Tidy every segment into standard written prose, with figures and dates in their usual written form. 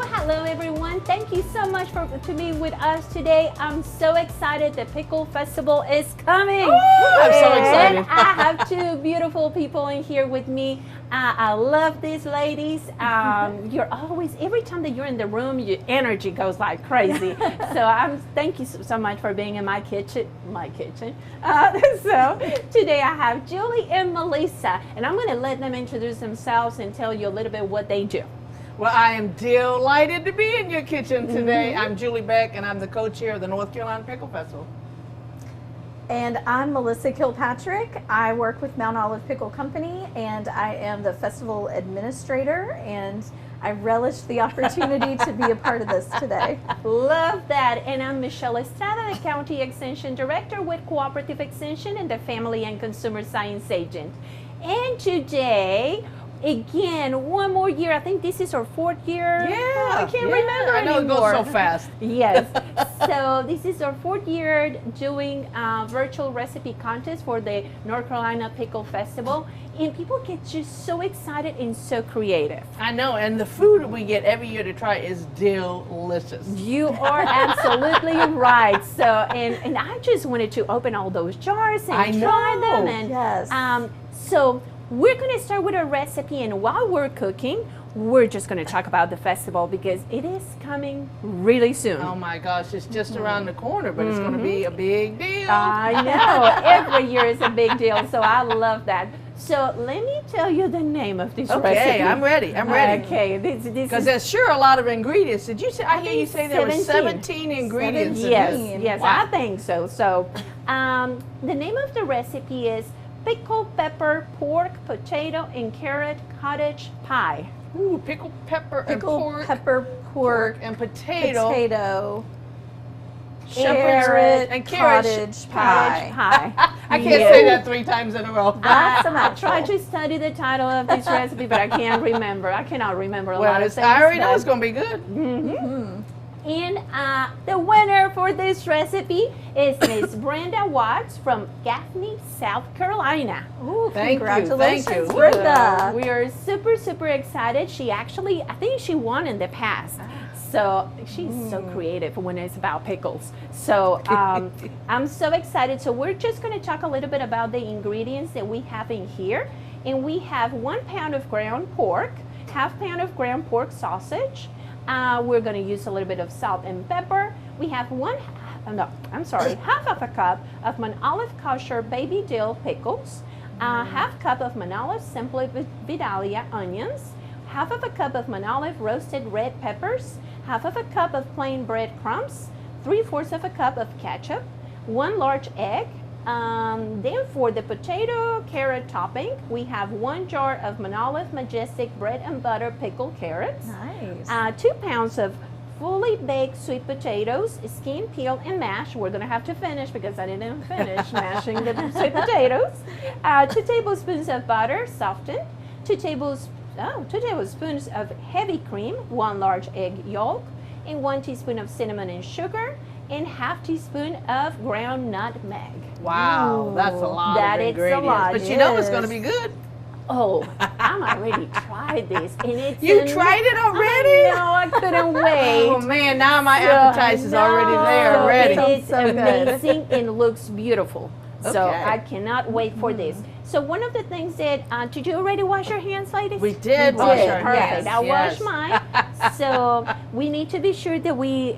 Well, hello everyone. Thank you so much for being with us today. I'm so excited. The Pickle Festival is coming. Ooh, I'm so excited. I have two beautiful people in here with me. I love these ladies. You're always, every time that you're in the room, your energy goes like crazy. So thank you so much for being in my kitchen. So today I have Julie and Melissa, and I'm going to let them introduce themselves and tell you a little bit what they do. Well, I am delighted to be in your kitchen today. I'm Julie Beck, and I'm the co-chair of the North Carolina Pickle Festival. And I'm Melissa Kilpatrick. I work with Mount Olive Pickle Company, and I am the festival administrator, and I relish the opportunity to be a part of this today. Love that. And I'm Michelle Estrada, the County Extension Director with Cooperative Extension and the Family and Consumer Science Agent. And today, again, one more year. I think this is our fourth year. Yeah, I can't remember I know anymore. it goes so fast. Yes. So this is our fourth year doing virtual recipe contest for the North Carolina Pickle Festival. And people get just so excited and so creative. I know, and the food we get every year to try is delicious. You are absolutely right. So, and I just wanted to open all those jars and try them. And yes. So we're going to start with a recipe, and while we're cooking, we're just going to talk about the festival because it is coming really soon. Oh my gosh, it's just around the corner, but it's going to be a big deal. I know. Every year is a big deal, so I love that. So let me tell you the name of this recipe. Okay, I'm ready. I'm ready. Okay, this Because there's sure a lot of ingredients. Did you say? I hear you say there were 17 ingredients. in Yes, this. yes, Wow. I think so. So, the name of the recipe is pickled pepper, pork, potato, and carrot cottage pie. Ooh, pickled pepper Pickled and pork, pepper, pork, and potato, carrot, and carrot cottage Cottage pie. pie. I can't say that 3 times in a row. I tried to study the title of this recipe, but I can't remember. I cannot remember a lot of things. I already know it's going to be good. And the winner for this recipe is Miss Brenda Watts from Gaffney, South Carolina. Ooh, Thank you, congratulations, thank you. Brenda. We are super, super excited. She actually, I think she won in the past. So she's so creative when it's about pickles. So I'm so excited. So we're just going to talk a little bit about the ingredients that we have in here. And we have 1 pound of ground pork, ½ pound of ground pork sausage. We're going to use a little bit of salt and pepper. We have half of a cup of Mount Olive Kosher Baby Dill Pickles, ½ cup of Mount Olive Simply Vidalia Onions, ½ of a cup of Mount Olive roasted red peppers, ½ of a cup of plain breadcrumbs, 3/4 of a cup of ketchup, 1 large egg. Then for the potato carrot topping, we have 1 jar of Mount Olive Majestic bread and butter pickled carrots, Nice. 2 pounds of fully baked sweet potatoes, skin, peel, and mash. We're going to have to finish because I didn't finish mashing the sweet potatoes. 2 tablespoons of butter, softened, 2 tablespoons of heavy cream, 1 large egg yolk, and 1 teaspoon of cinnamon and sugar, and ½ teaspoon of ground nutmeg. Wow, that's a lot That of is a ingredients. lot. But you know it's going to be good. Oh, I'm already tried this, and it's You tried it already? No, I couldn't wait. Oh man, now my appetite is already there, ready. It is So good. amazing and looks beautiful. So Okay. I cannot wait for this. So one of the things that, did you already wash your hands, ladies? We did wash our hands. Perfect. I yes. washed mine. So we need to be sure that we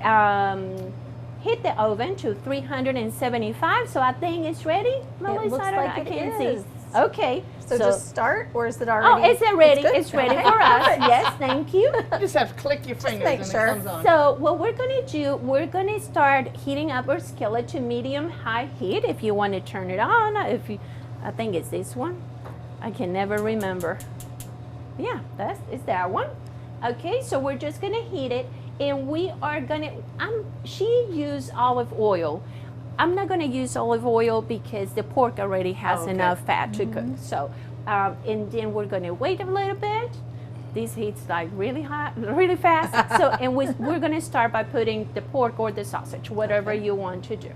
heat the oven to 375. So I think it's ready. Melissa, looks like it can't is. see. Okay. So just start, or is it already? Oh, it's ready. good? It's ready Okay. for us. Yes, thank you. You just have to click your fingers make and sure. it comes on. So what we're going to do, we're going to start heating up our skillet to medium-high heat. If you want to turn it on, I think it's this one. I can never remember. Yeah, it's that one. Okay, so we're just going to heat it, and we are going to, she used olive oil. I'm not going to use olive oil because the pork already has Okay. enough fat to cook. So, and then we're going to wait a little bit. This heats like really hot, really fast. So, and we're going to start by putting the pork or the sausage, whatever you want to do.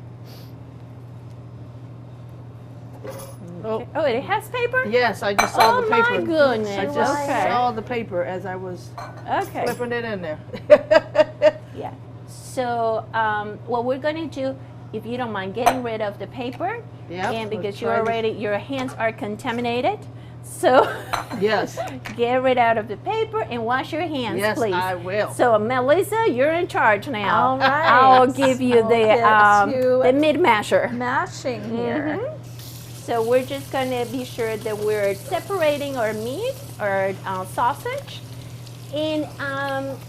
Oh, Oh, it has paper? yes, I just saw Oh, the paper. my goodness. I just Okay. saw the paper as I was Okay. flipping it in there. Yeah. So, what we're going to do, if you don't mind getting rid of the paper, Yep, and let's because try this. your hands are contaminated, so Yes. get rid out of the paper and wash your hands, Yes, please. I will. So, Melissa, you're in charge now. All right. I'll give you I'll get the to mid masher. mashing here. So we're just going to be sure that we're separating our meat or sausage. And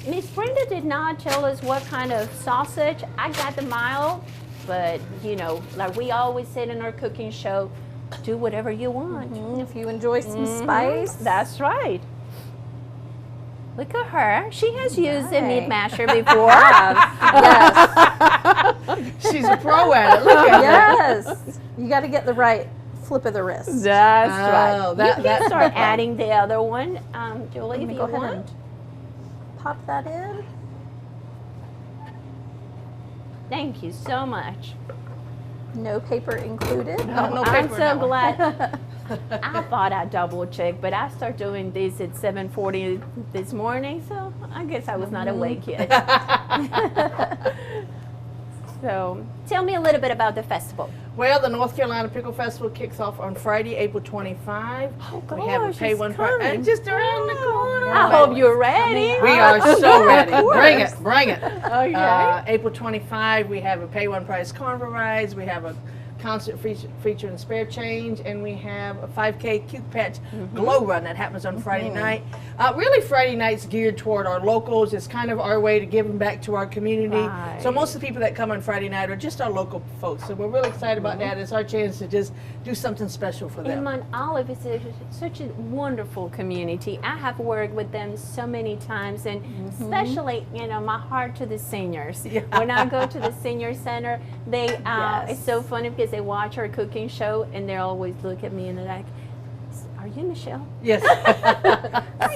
Miss Brenda did not tell us what kind of sausage. I got the mild, but you know, like we always said in our cooking show, do whatever you want. If you enjoy some spice. That's right. Look at her. She has used the meat Right. masher before. Yes. She's a pro at it. Look at her. Yes. You got to get the right flip of the wrist. That's Oh, right. that- You can that- start adding the other one, Julie, Let if me you go ahead want. and pop that in. Thank you so much. No paper included. No I'm paper in so that one. glad. I thought I double checked, but I started doing this at 7:40 this morning, so I guess I was not awake yet. So, tell me a little bit about the festival. Well, the North Carolina Pickle Festival kicks off on Friday, April 25. Oh, We have a gosh, pay it's one price. coming. Just around the corner. I hope you're ready. We are so ready. Of Bring course. it, bring it. Okay. April 25, we have a pay one price carnival rides. We have a concert featuring spare change, and we have a 5K cute patch glow run that happens on Friday night. Really, Friday night's geared toward our locals. It's kind of our way to give them back to our community. Right. So most of the people that come on Friday night are just our local folks. So we're really excited about that. It's our chance to just do something special for them. And Mount Olive is such a wonderful community. I have worked with them so many times, and especially, you know, my heart to the seniors. Yeah. When I go to the senior center, they Yes. it's so funny because they watch our cooking show and they always look at me and they're like, "Are you Michelle?" Yes.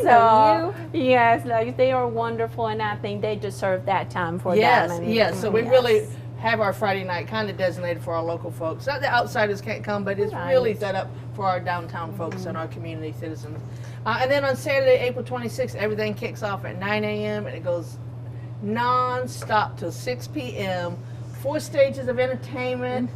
know Yes, like they are wonderful, and I think they deserve that time for Yes, them. And- yes. So we Yes. really have our Friday night kind of designated for our local folks. Not that outsiders can't come, but it's really Right. set up for our downtown folks and our community citizens. And then on Saturday, April 26th, everything kicks off at 9 a.m. and it goes non-stop till 6 p.m. 4 stages of entertainment.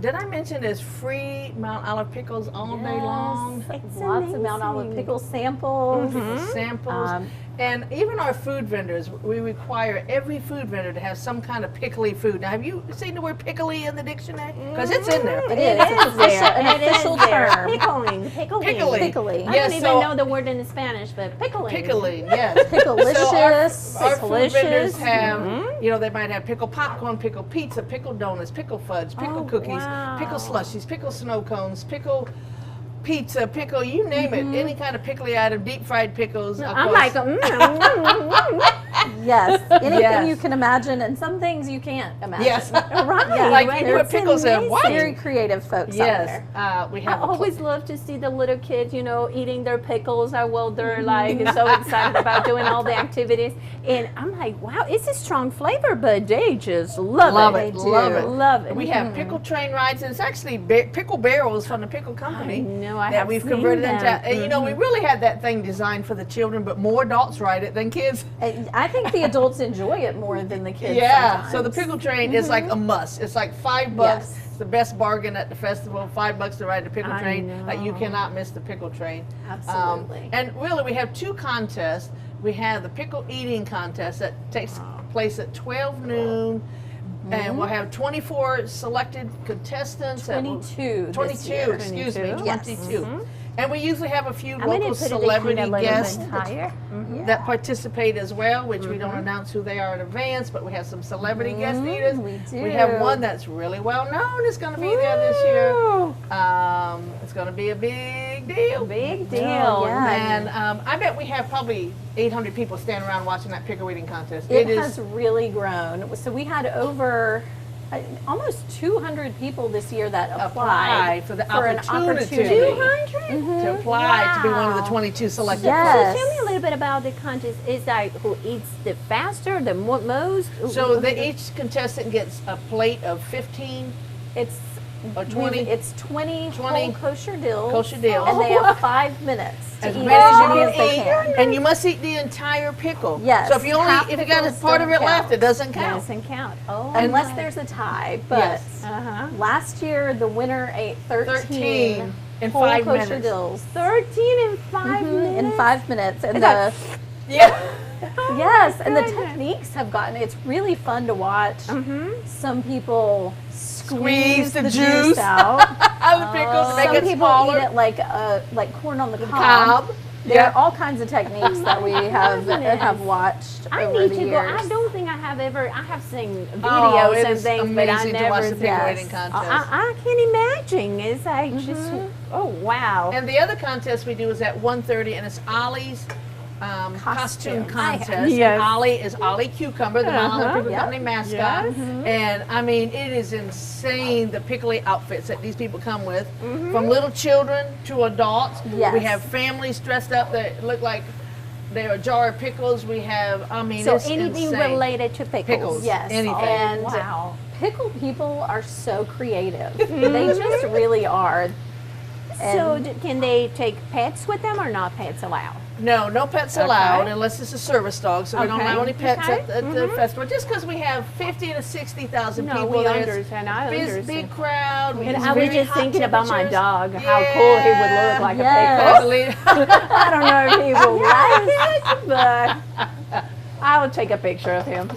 Did I mention there's free Mount Olive pickles all day long? It's Lots of Mount Olive amazing. pickle samples. Samples. Um, And even our food vendors, we require every food vendor to have some kind of pickly food. Now, have you seen the word pickly in the dictionary? Because it's in there. It is. It's an official term. Pickling. Pickling. Pickling. Pickly. I Yes, don't even so- know the word in Spanish, but pickling. Pickling, yes. Picklelicious. So our food vendors Picklelicious. have, you know, they might have pickle popcorn, pickle pizza, pickle donuts, pickle fudge, pickle Oh, cookies, wow. pickle slushies, pickle snow cones, pickle pizza, pickle, you name it. Any kind of pickly item, deep fried pickles. Of I'm course. like, Yes. Anything Yes. you can imagine, and some things you can't imagine. Yes. right. Yeah. Like right. you put It's pickles in. What? Very creative folks out Yes. there. We I have a always love to see the little kids, you know, eating their pickles. They're like so excited about doing all the activities. And I'm like, wow, it's a strong flavor, but they just love, Love it. it, They love do. it. Love it. We have pickle train rides, and it's actually pickle barrels from the pickle company I know, I that have we've seen converted them. into. And you know, we really had that thing designed for the children, but more adults ride it than kids. And I think the adults enjoy it more than the kids. Yeah. So the sometimes. pickle train is like a must. It's like $5. Yes. It's the best bargain at the festival. $5 to ride the pickle I train. Like you know. cannot miss the pickle train. Absolutely. And really, we have 2 contests. We have the pickle eating contest that takes place at 12 noon. And we'll have 24 selected contestants. that will- 22. this 22, year. excuse me, 22. Yes. 22. And we usually have a few I'm going local to put celebrity it a little guests bit higher. that participate as well, which we don't announce who they are in advance, but we have some celebrity guest eaters. we do. We have one that's really well known. It's going to be there this year. It's going to be a big deal. Big deal. yeah. And I bet we have probably 800 people standing around watching that pickle eating contest. It is has really grown. So we had over almost 200 people this year that applied for the an opportunity. 200? to apply to be one of the Wow. 22 selected Yes. So tell me a little bit about the contest. Is like who eats the faster, the most? So each contestant gets a plate of 15. It's or 20? It's 20 20 whole kosher dills. Kosher dills. And they have 5 minutes to As eat many as you many as they can eat, can. and you must eat the entire pickle. Yes, So if you only half if you got a pickles part of it don't left, count. it doesn't count. Doesn't count. Oh, Unless my. there's a tie. But Yes. last year, the winner ate 13 in whole 5 kosher minutes. dills. 13 in 5 minutes. In 5 minutes. And got- Yeah. yes, and the goodness. techniques have gotten, it's really fun to watch. Some people squeeze the juice out. Out of the pickles, make Some it people smaller. eat it like corn on the cob. Cob. There Yeah. are all kinds of techniques that we have watched I over need the to years. go. I don't think I have ever. I have seen Oh, videos it and is things, but I amazing to never. watch the pickle yes. eating contest. I can't imagine. It's like just. Oh wow. And the other contest we do is at 1:30, and it's Ollie's costume Costume. contest. Yes. And Ollie is Ollie Cucumber, the Mount Olive Pickle Yep. Company mascot. Yes. And I mean, it is insane the pickly outfits that these people come with, from little children to adults. Yes. We have families dressed up that look like they're a jar of pickles. We have, I mean, So it's anything insane. related to pickles. Pickles. Yes, Anything. and Wow. pickle people are so creative. They just really are. So And- can they take pets with them or not pets allowed? No pets allowed Okay. unless it's a service dog. So we don't Okay. allow any pets Okay. at the festival. Just because we have 50 to 60,000 No, people we there. understand. I Big understand. crowd. And it's I was very just hot thinking about my temperatures. dog, how cool he would look like Yes. a pickle. I don't know if he will like it, but I would take a picture of him.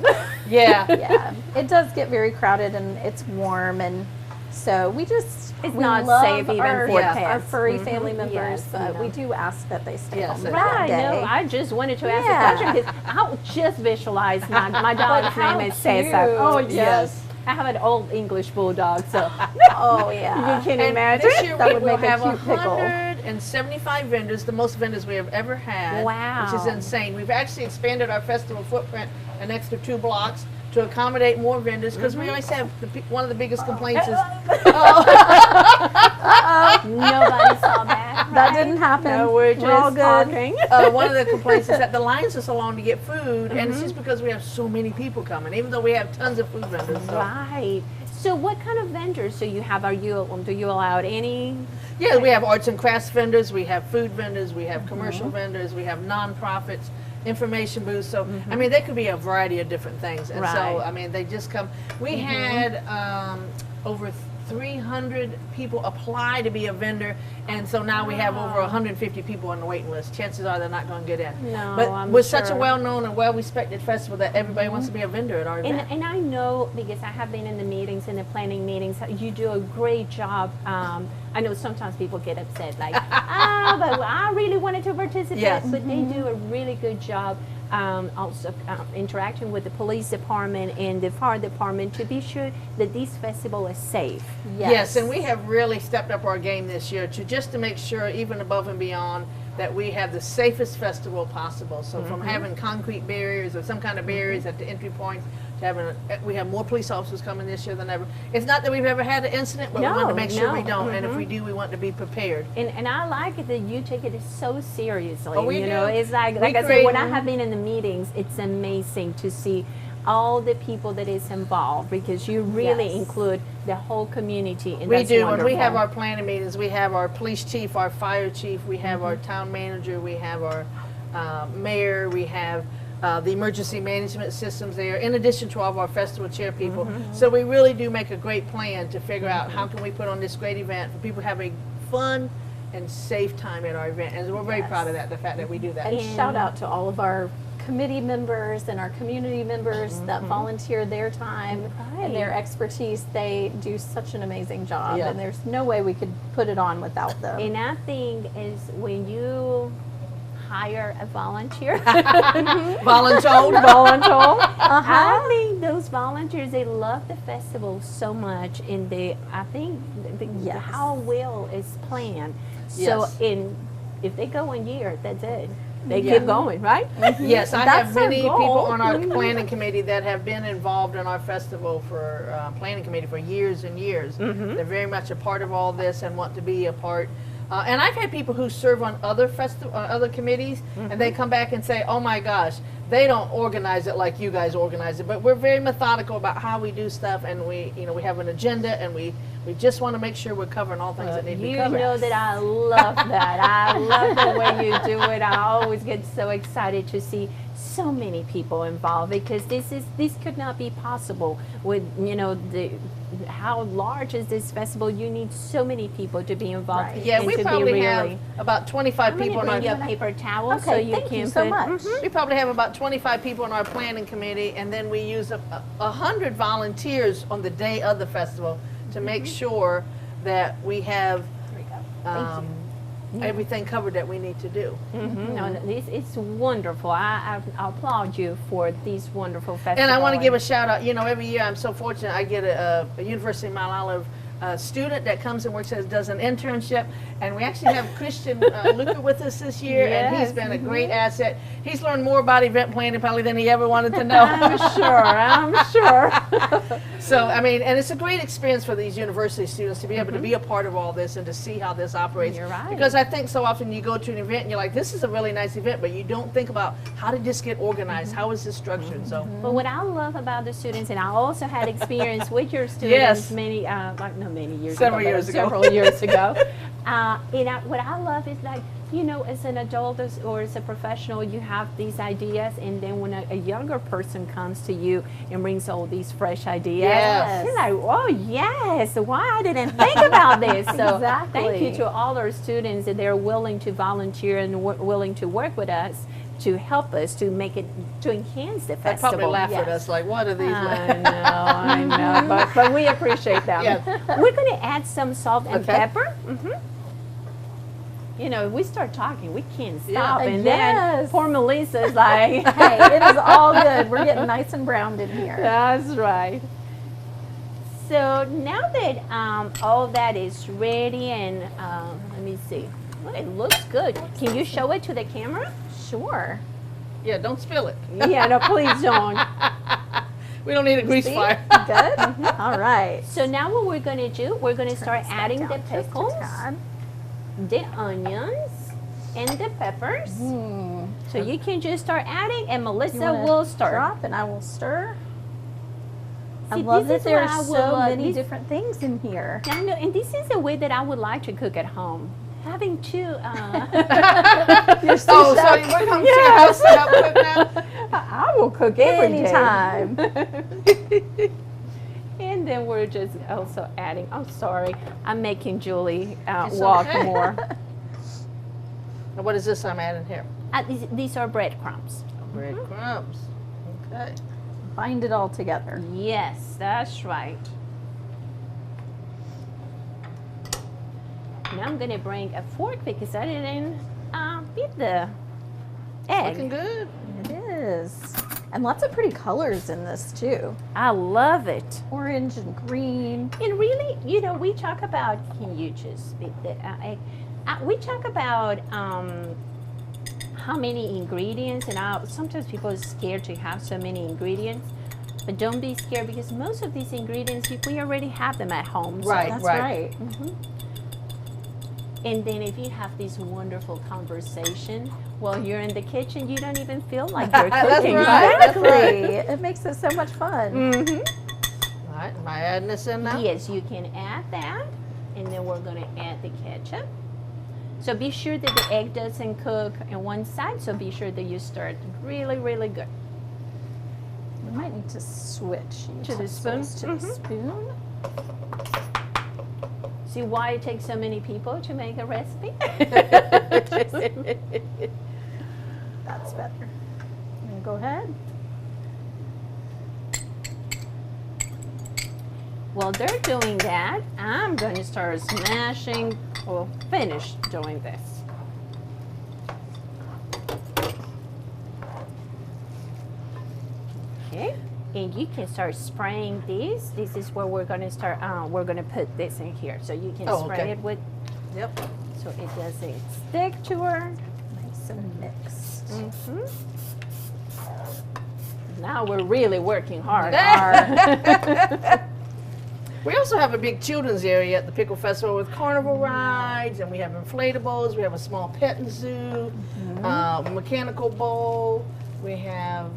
Yeah. Yeah, it does get very crowded and it's warm, and so we It's we not love safe even our, for our pets. furry family members, Yes, but no. we do ask that they stay Yes, home that's that Right, day. no, I just wanted to ask Yeah. a question because I would just visualize my dog's how name is Cesar. cute. Oh, Yes. I have an old English bulldog, so Oh you yeah. can And imagine. this year That we would will make a have cute pickle. 175 vendors, the most vendors we have ever had. Wow. Which is insane. We've actually expanded our festival footprint an extra 2 blocks to accommodate more vendors because we always have one of the biggest complaints is Nobody saw that. That right? didn't happen. No, we're just all good. talking. one of the complaints is that the lines are so long to get food, and it's just because we have so many people coming, even though we have tons of food vendors. So. Right. So what kind of vendors do you have? Do you allow any? Yeah, we have arts and crafts vendors, we have food vendors, we have commercial vendors, we have nonprofits, information booths. So, I mean, they could be a variety of different things. And so, Right. I mean, they just come. We had over 300 people apply to be a vendor, and so now we have over 150 people on the waiting list. Chances are they're not going to get in. No, but I'm we're such a sure. well-known and well-respected festival that everybody wants to be a vendor at our event. And I know because I have been in the meetings, in the planning meetings, you do a great job. I know sometimes people get upset, like, but I really wanted to participate. Yes. But they do a really good job also interacting with the police department and the fire department to be sure that this festival is safe. Yes, and we have really stepped up our game this year to make sure, even above and beyond, that we have the safest festival possible. So from having concrete barriers or some kind of barriers at the entry points to having, we have more police officers coming this year than ever. It's not that we've ever had an incident, but we want to make sure we no. don't. And if we do, we want to be prepared. And I like it that you take it so seriously. Oh, we you do. know, it's like We I said, when I create- have been in the meetings, it's amazing to see all the people that is involved because you really Yes. include the whole community. And We that's do. When we have wonderful. our planning meetings, we have our police chief, our fire chief, we have our town manager, we have our mayor, we have the emergency management systems there, in addition to all of our festival chair people. So we really do make a great plan to figure out how can we put on this great event for people to have a fun and safe time at our event. And we're very proud of that, the fact that we do that. And shout out to all of our committee members and our community members that volunteer their time and their expertise. They do such an amazing job, Yeah. and there's no way we could put it on without them. And I think is when you hire a volunteer, Voluntold. I think those volunteers, they love the festival so much, and I think Yes. how well is planned. So Yes. if they go 1 year, that's it. They Yeah. keep going, right? Yes, I That's have our many goal. people on our planning committee that have been involved in our festival planning committee for years and years. They're very much a part of all this and want to be a part And I've had people who serve on other other committees, and they come back and say, "Oh my gosh, they don't organize it like you guys organize it." But we're very methodical about how we do stuff, and we have an agenda, and we just want to make sure we're covering all things that need to be covered. You know that I love that. I love the way you do it. I always get so excited to see so many people involved, because this could not be possible with how large is this festival. You need so many people to be involved. Right. Yeah, and we to probably be have about 25 people I'm on gonna our bring you a paper towel Okay, so you thank can you so put- much. We probably have about 25 people on our planning committee, and then we use 100 volunteers on the day of the festival to make sure that we have everything covered that we need to do. No, it's wonderful. I applaud you for these wonderful festivals. And I want to give a shout out. Every year I'm so fortunate. I get a University of Mount Olive student that comes and does an internship, and we actually have Christian Luca with us this year, and he's been a great asset. He's learned more about event planning probably than he ever wanted to know. I'm sure. So, I mean, and it's a great experience for these university students to be able to be a part of all this and to see how this operates. You're right. Because I think so often you go to an event and you're like, this is a really nice event, but you don't think about how did this get organized? How is this structured? So, But what I love about the students, and I also had experience with your students Yes. several years ago. What I love is as an adult or as a professional, you have these ideas, and then when a younger person comes to you and brings all these fresh ideas, Yes. you're like, oh yes, why I didn't think about this. So Exactly. thank you to all our students that they're willing to volunteer and willing to work with us to help us to enhance the they festival. probably laugh at Yes. us like, what are these? I know, but we appreciate them. Yes. We're going to add some salt and Okay. pepper. If we start talking, we can't Yeah. stop. And Yes. then poor Melissa's like, Hey, it is all good. We're getting nice and browned in here. that's right. So now that all that is ready, and let me see. Well, it looks good. Can you show it to the camera? Sure. Yeah, don't spill it. Yeah, no, please don't. We don't need a grease See? fire. Good? All right. So now what we're going to do, we're going to start Turn this adding back the down just a pickles, tad. the onions, and the peppers. Mm. So you can just start adding, and You Melissa wanna will start. Drop and I will stir. I See, love this that is what there's I would so love. many This- different things in here. I know, and this is the way that I would like to cook at home. Having two, You're Oh, so you want to come to your house to help cook now? I will cook every day. anytime. And then we're just also adding, I'm sorry, I'm making Julie It's walk okay. more. And what is this I'm adding here? These are breadcrumbs. Breadcrumbs. Okay. Bind it all together. Yes, that's right. Now I'm gonna bring a fork because I didn't beat the Looking egg. good. It is. And lots of pretty colors in this too. I love it. Orange and green. And really, we talk about, can you just beat the egg? We talk about how many ingredients, and sometimes people are scared to have so many ingredients. But don't be scared, because most of these ingredients, we already have them at home. So Right. That's right. And then if you have this wonderful conversation while you're in the kitchen, you don't even feel like you're That's cooking. right. That's Exactly. It makes it so much fun. Mm-hmm. All right. Am I adding this in now? Yes, you can add that. And then we're going to add the ketchup. So be sure that the egg doesn't cook on one side. So be sure that you start really, really good. We might need to switch To the spoon? utensils to the spoon. See why it takes so many people to make a recipe? That's better. And go ahead. While they're doing that, I'm going to start smashing, or finish doing this. Okay, and you can start spraying these. This is where we're going to start, we're going to put this in here. So you can spray okay. it with, Yep. so it doesn't stick to her. Nice and mixed. Now we're really working hard. We also have a big children's area at the Pickle Festival with carnival rides, and we have inflatables. We have a small petting zoo, mechanical bowl. We have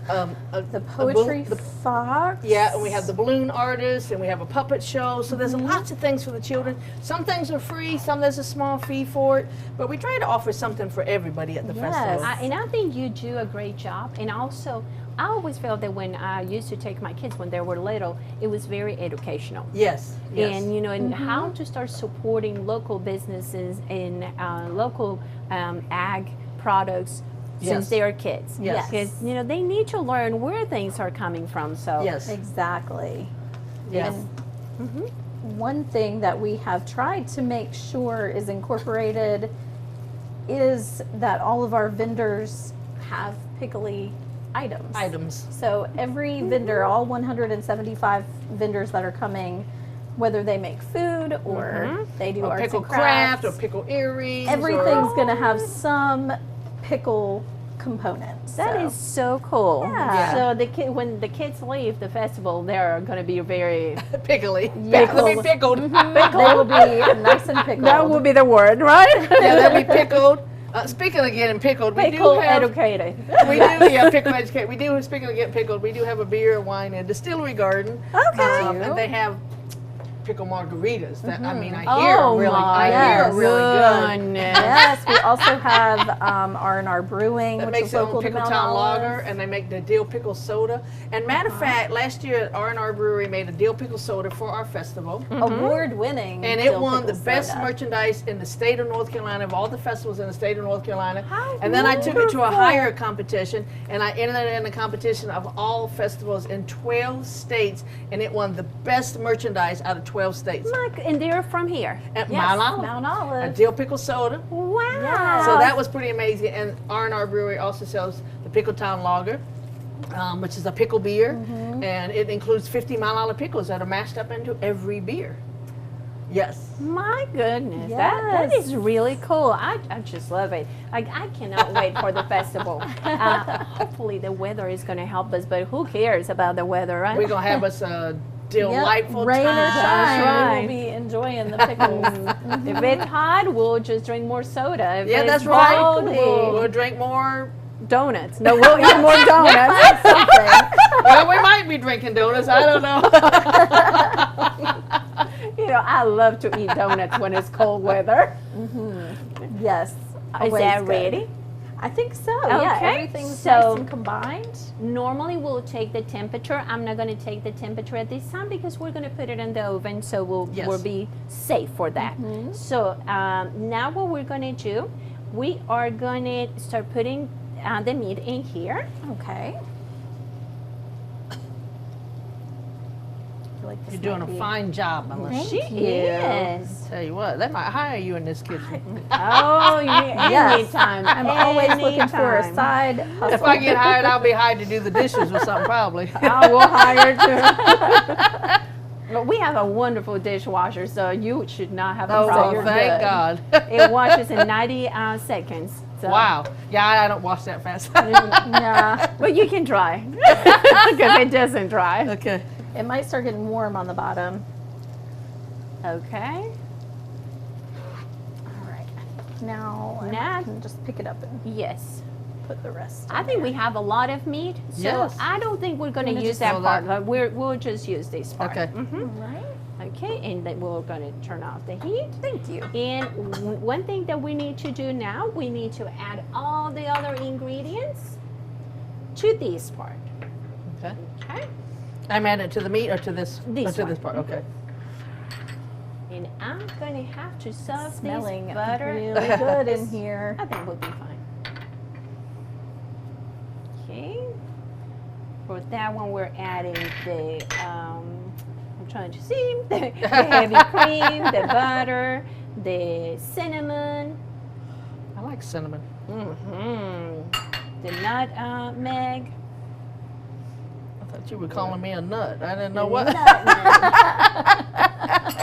The poetry fox. Yeah, and we have the balloon artist, and we have a puppet show. So there's lots of things for the children. Some things are free, some there's a small fee for it, but we try to offer something for everybody at the festival. And I think you do a great job. And also, I always felt that when I used to take my kids when they were little, it was very educational. Yes. And you know, and how to start supporting local businesses and local ag products since they are kids. Yes. Because you know they need to learn where things are coming from. So Yes. Exactly. Yes. And one thing that we have tried to make sure is incorporated is that all of our vendors have pickly items. So every vendor, all 175 vendors that are coming, whether they make food or they do or arts pickle and crafts, craft or pickle earrings. everything's going to have some pickle components. that is so cool. Yeah. So when the kids leave the festival, they're going to be very pickly. Yes. They'll be pickled. They will be nice and pickled. that will be the word, right? Yeah, they'll be pickled. Speaking of getting pickled, we Pickle do have educated. pickle educate. We do. Speaking of getting pickled, we do have a beer, wine, and distillery garden. Okay. And they have pickle margaritas. That I mean, I hear Oh are really, my I hear are really good. goodness. Yes, we also have R&R Brewing, That which makes is their own local to Mount Pickletown Olive. lager, and they make the dill pickle soda. And matter of fact, last year R&R Brewery made a dill pickle soda for our festival. Award-winning. And it dill won the pickle best soda. merchandise in the state of North Carolina, of all the festivals in the state of North Carolina. How And then I took it to a wonderful. higher competition, and I entered it in the competition of all festivals in 12 states, and it won the best merchandise out of 12 states. And they're from here. At Yes, Mount Olive, Mount a Olive. dill pickle soda. Wow. Yes. So that was pretty amazing. And R&R Brewery also sells the Pickletown Lager, which is a pickle beer, and it includes 50 Mount Olive pickles that are mashed up into every beer. Yes. My goodness, that Yes. is really cool. I just love it. I cannot wait for the festival. Hopefully the weather is going to help us, but who cares about the weather, right? We're going to have us a delightful Rain or time. shine, right. we will be enjoying the pickles. If it's hot, we'll just drink more soda. If Yeah, it's that's right. cold, We'll we'll drink more. donuts. No, we'll eat more donuts. Well, we might be drinking donuts. I don't know. You know, I love to eat donuts when it's cold weather. Yes. Is always that good. ready? I think so. Yeah, Okay, everything's so- nice and combined. Normally we'll take the temperature. I'm not going to take the temperature at this time because we're going to put it in the oven, so we'll be safe for that. So now what we're going to do, we are going to start putting the meat in here. Okay. I feel like this You're doing might a be- fine job, Melissa. She you. is. Tell you what, they might hire you in this kitchen. Oh, Yes. anytime. I'm always looking for a anytime. side If hustle. I get hired, I'll be hired to do the dishes or something, probably. I will hire too. But we have a wonderful dishwasher, so you should not have a Oh, problem. well, thank God. It washes in 90 seconds. So. Wow. Yeah, I don't wash that fast. Yeah. But you can dry because it doesn't dry. Okay. It might start getting warm on the bottom. Okay. All right. Now Now- I can just pick it up and Yes. put the rest. I in think there. we have a lot of meat, so Yes. I don't think we're going Wanna to use just that roll part. that? We'll just use this part. Okay. All right. Okay, and then we're going to turn off the heat. Thank you. And one thing that we need to do now, we need to add all the other ingredients to this part. Okay. Okay. I'm adding it to the meat or to this? This or to one. this part. Okay. And I'm going to have to serve Smelling this butter. really good in here. I think we'll be fine. Okay. For that one, we're adding the, I'm trying to see, the heavy cream, the butter, the cinnamon, I like cinnamon. the nutmeg. I thought you were calling me a nut. I didn't know what.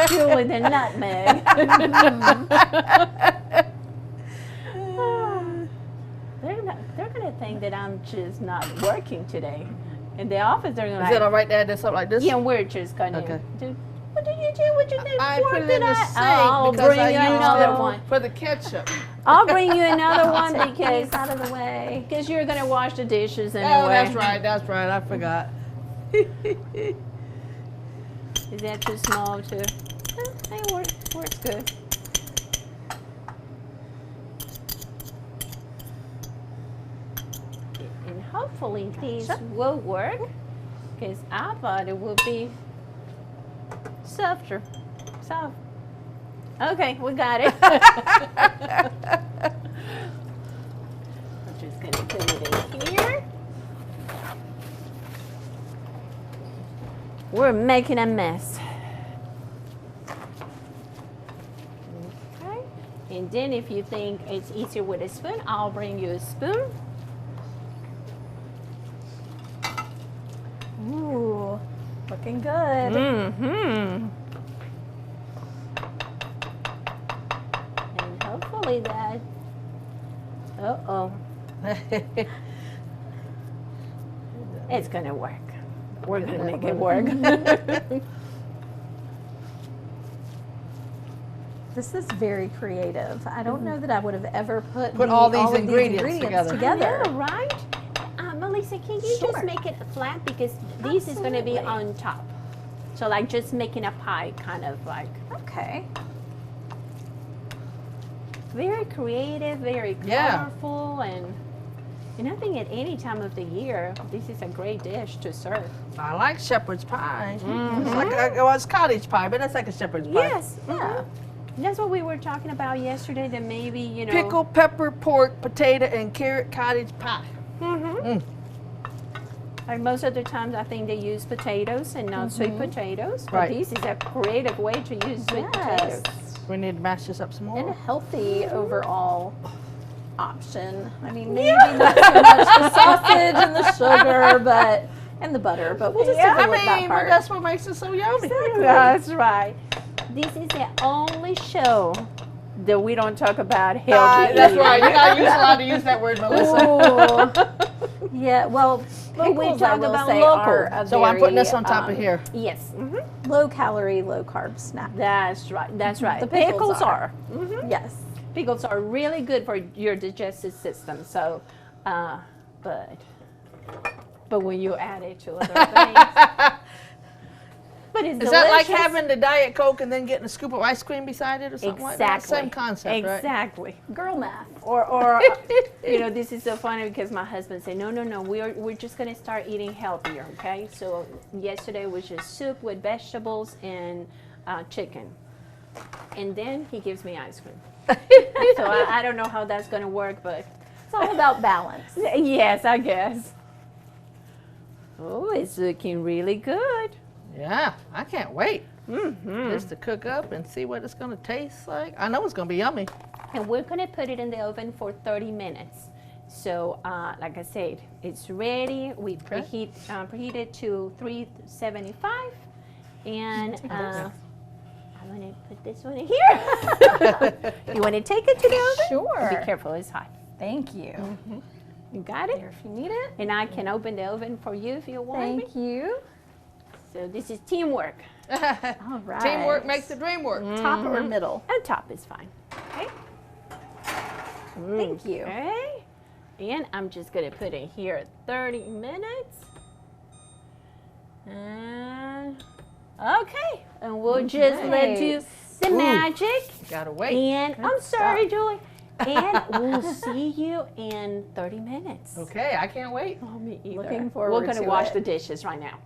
Julie, the nutmeg. They're going to think that I'm just not working today. In the office, they're Is like, it all right to add this up like this? yeah, we're just gonna Okay. do. What did you do? What you do? I Fork put it in the I- sink I'll because bring I you used another it one. for the ketchup. I'll bring you another one Take because these out of the way. you're gonna wash the dishes anyway. Oh, that's right. That's right. I forgot. Is that too small too? It works good. And hopefully these will work because I thought it would be softer. Soft. Okay, we got it. I'm just gonna put it in here. We're making a mess. Okay. And then if you think it's easier with a spoon, I'll bring you a spoon. Ooh, looking good. Mm-hmm. And hopefully that. Uh-oh. It's gonna work. We're gonna make it work. This is very creative. I don't know that I would have ever put all these of ingredients together. Yeah, right? Melissa, can you Sure. just make it flat because this is gonna be Absolutely. on top. So like just making a pie, kind of like Okay. very creative, very Yeah. colorful, and I think at any time of the year, this is a great dish to serve. I like shepherd's pie. Mhm. It's like it's cottage pie, but it's like a shepherd's pie. Yes, yeah. That's what we were talking about yesterday. That maybe Pickle, pepper, pork, potato, and carrot cottage pie. Mm-hmm. Like most of the times, I think they use potatoes and not sweet potatoes. But Right. this is a creative way to use sweet Yes. potatoes. We need to mash this up some And a more. healthy overall option. I mean, maybe not so much the sausage and the sugar, but and the butter, but we'll just Yeah, overlook that but part. that's what makes it so yummy. That's right. This is the only show that we don't talk about healthy That's eating. right. You're not allowed to use that word, Melissa. Ooh. Yeah, well, But we pickles, I talk will about say, local. are a So I'm putting very, this on top of here. Yes. Mm-hmm. low calorie, low carb snack. That's right. That's right. The pickles are. Mhm. Yes. Pickles are really good for your digestive system. So, but when you add it to other things, but it's Is that like delicious. having the Diet Coke and then getting a scoop of ice cream beside it or something like that? Exactly. Same concept, right? Exactly. Girl math. Or this is so funny because my husband said, no, we're just gonna start eating healthier, okay? So yesterday was just soup with vegetables and chicken, and then he gives me ice cream. So I don't know how that's gonna work, but It's all about balance. yes, I guess. Oh, it's looking really good. Yeah, I can't wait Mm-hmm. just to cook up and see what it's going to taste like. I know it's going to be yummy. And we're gonna put it in the oven for 30 minutes. So, like I said, it's ready. We preheat it to 375, and I'm gonna put this one in here. You want to take it to the oven? Sure. Be careful, it's hot. Thank you. You got it. There if you need it. And I can open the oven for you if you want. Thank you. So this is teamwork. All right. Teamwork makes the dream work. Top or middle? And top is fine. Okay. Thank you. Okay. And I'm just gonna put it here 30 minutes. And okay. And we'll just let you the Ooh. magic. Gotta wait. And I'm sorry, stuff. Julie. And we'll see you in 30 minutes. Okay, I can't wait. Oh, me either. Looking forward We're gonna to wash it. the dishes right now.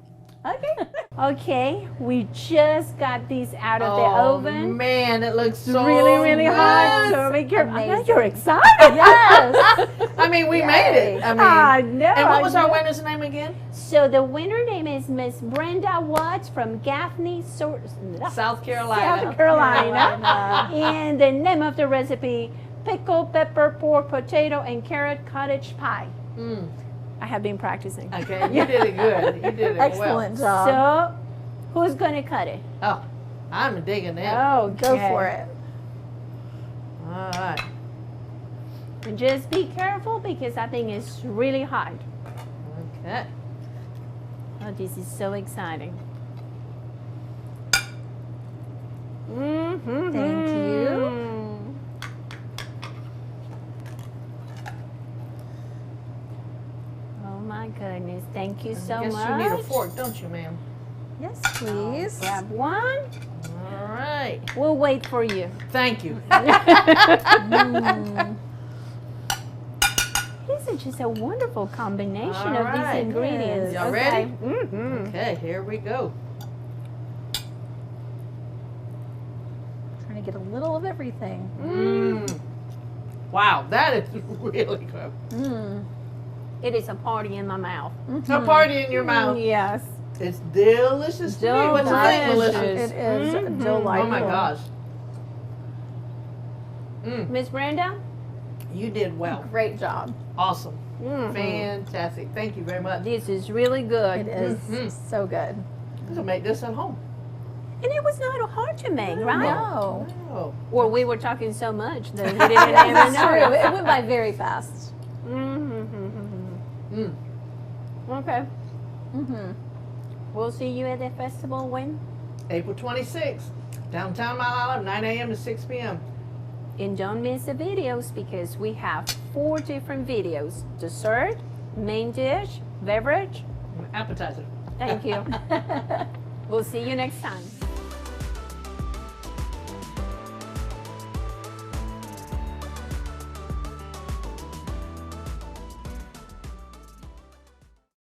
Okay. Okay, we just got these out of the oven. Man, it looks It's so really good. hot. So make your, I know Amazing. you're excited. Yes. I mean, we made it. I mean, I know. and what was I our know. winner's name again? So the winner name is Miss Brenda Watts from Gaffney, South Carolina. South Carolina. Carolina. And the name of the recipe, pickle, pepper, pork, potato, and carrot cottage pie. Mm. I have been practicing. Okay, you did it good. You did it Excellent job. So, who's gonna cut it? well. Oh, I'm digging that. Oh, Go for it. All right. And just be careful because I think it's really hot. Okay. Oh, this is so exciting. Mm-hmm. Thank you. Oh my goodness. Thank you so I guess much. you need a fork, don't you, ma'am? Yes, please. Grab one. All right. We'll wait for you. Thank you. This is just a wonderful combination All of right. these ingredients. Y'all Okay. ready? Mm-hmm. Okay, here we go. Trying to get a little of everything. Mmm. Wow, that is really good. Mm. It is a party in my mouth. A party in your mouth. Yes. It's delicious to me. What you think, Melissa? It is Mhm. delightful. Oh my gosh. Mm, Miss Brenda? you did well. Great job. Awesome. Mhm. Fantastic. Thank you very much. This is really good. It is Mhm. so good. I'm gonna make this at home. And it was not hard to make, right? No. Oh. Or we were talking so much that we didn't even That's know. true. It went by very fast. Mm-hmm. Mm. Okay. Mm-hmm. We'll see you at the festival when? April 26th, downtown Mount Olive, 9 a.m. to 6 p.m. And don't miss the videos because we have 4 different videos. Dessert, main dish, beverage. Appetizer. Thank you. We'll see you next time.